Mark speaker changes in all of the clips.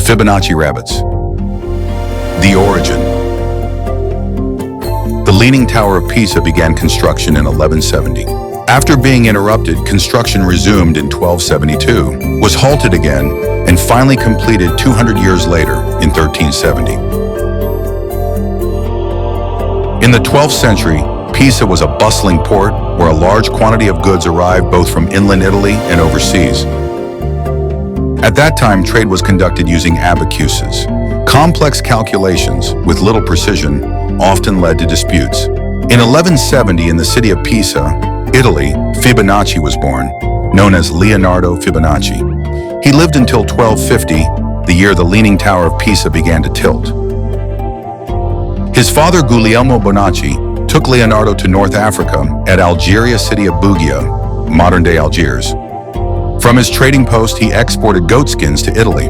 Speaker 1: Fibonacci Rabbits. The origin. The Leaning Tower of Pisa began construction in 1170. After being interrupted, construction resumed in 1272, was halted again, and finally completed 200 years later in 1370. In the 12th century, Pisa was a bustling port where a large quantity of goods arrived both from inland Italy and overseas. At that time, trade was conducted using abacuses. Complex calculations, with little precision, often led to disputes. In 1170, in the city of Pisa, Italy, Fibonacci was born, known as Leonardo Fibonacci. He lived until 1250, the year the Leaning Tower of Pisa began to tilt. His father, Guglielmo Bonacci, took Leonardo to North Africa at Algeria city of Bugia, modern-day Algiers. From his trading post, he exported goatskins to Italy.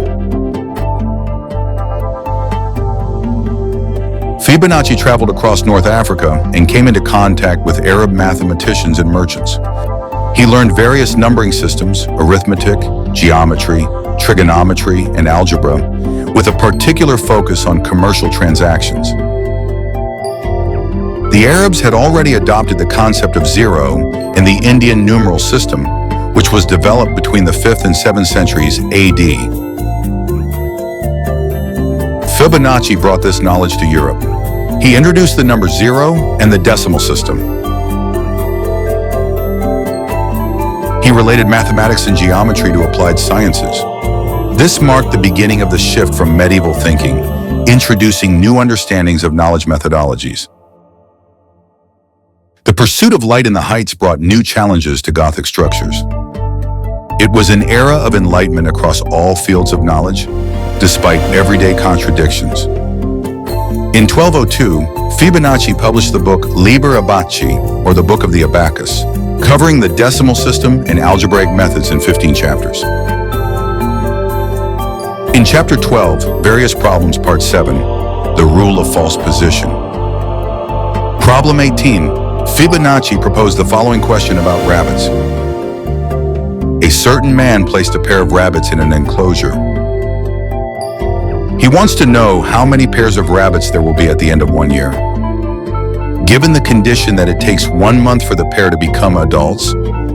Speaker 1: Fibonacci traveled across North Africa and came into contact with Arab mathematicians and merchants. He learned various numbering systems, arithmetic, geometry, trigonometry, and algebra, with a particular focus on commercial transactions. The Arabs had already adopted the concept of zero in the Indian numeral system, which was developed between the 5th and 7th centuries AD. Fibonacci brought this knowledge to Europe. He introduced the number zero and the decimal system. He related mathematics and geometry to applied sciences. This marked the beginning of the shift from medieval thinking, introducing new understandings of knowledge methodologies. The pursuit of light in the heights brought new challenges to Gothic structures. It was an era of enlightenment across all fields of knowledge, despite everyday contradictions. In 1202, Fibonacci published the book Liber Abaci, or the Book of the Abacus, covering the decimal system and algebraic methods in 15 chapters. In Chapter 12, Various Problems, Part 7, The Rule of False Position. Problem 18, Fibonacci proposed the following question about rabbits. A certain man placed a pair of rabbits in an enclosure. He wants to know how many pairs of rabbits there will be at the end of 1 year. Given the condition that it takes 1 month for the pair to become adults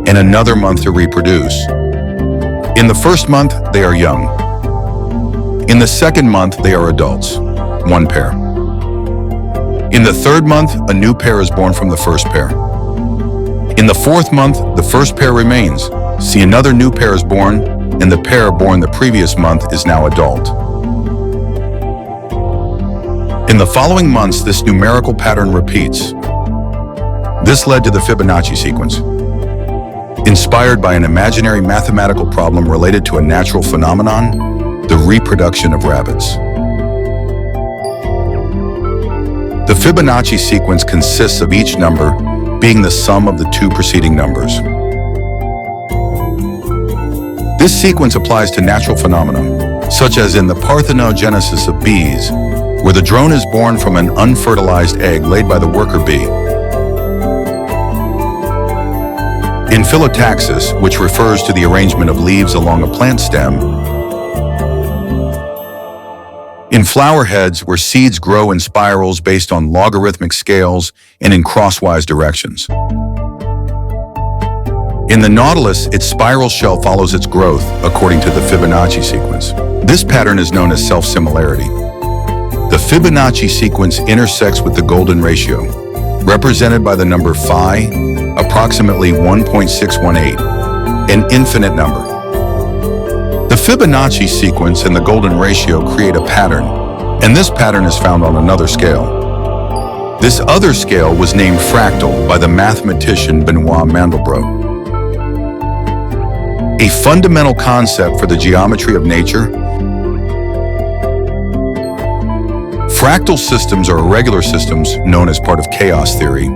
Speaker 1: and another month to reproduce. In the first month, they are young. In the second month, they are adults, 1 pair. In the third month, a new pair is born from the first pair. In the fourth month, the first pair remains. See, another new pair is born, and the pair born the previous month is now adult. In the following months, this numerical pattern repeats. This led to the Fibonacci sequence, inspired by an imaginary mathematical problem related to a natural phenomenon, the reproduction of rabbits. The Fibonacci sequence consists of each number being the sum of the 2 preceding numbers. This sequence applies to natural phenomena, such as in the parthenogenesis of bees, where the drone is born from an unfertilized egg laid by the worker bee. In phyllotaxis, which refers to the arrangement of leaves along a plant stem. In flower heads, where seeds grow in spirals based on logarithmic scales and in crosswise directions. In the nautilus, its spiral shell follows its growth according to the Fibonacci sequence. This pattern is known as self-similarity. The Fibonacci sequence intersects with the golden ratio, represented by the number phi, approximately 1.618, an infinite number. The Fibonacci sequence and the golden ratio create a pattern, and this pattern is found on another scale. This other scale was named fractal by the mathematician Benoit Mandelbrot. A fundamental concept for the geometry of nature. Fractal systems are irregular systems known as part of chaos theory,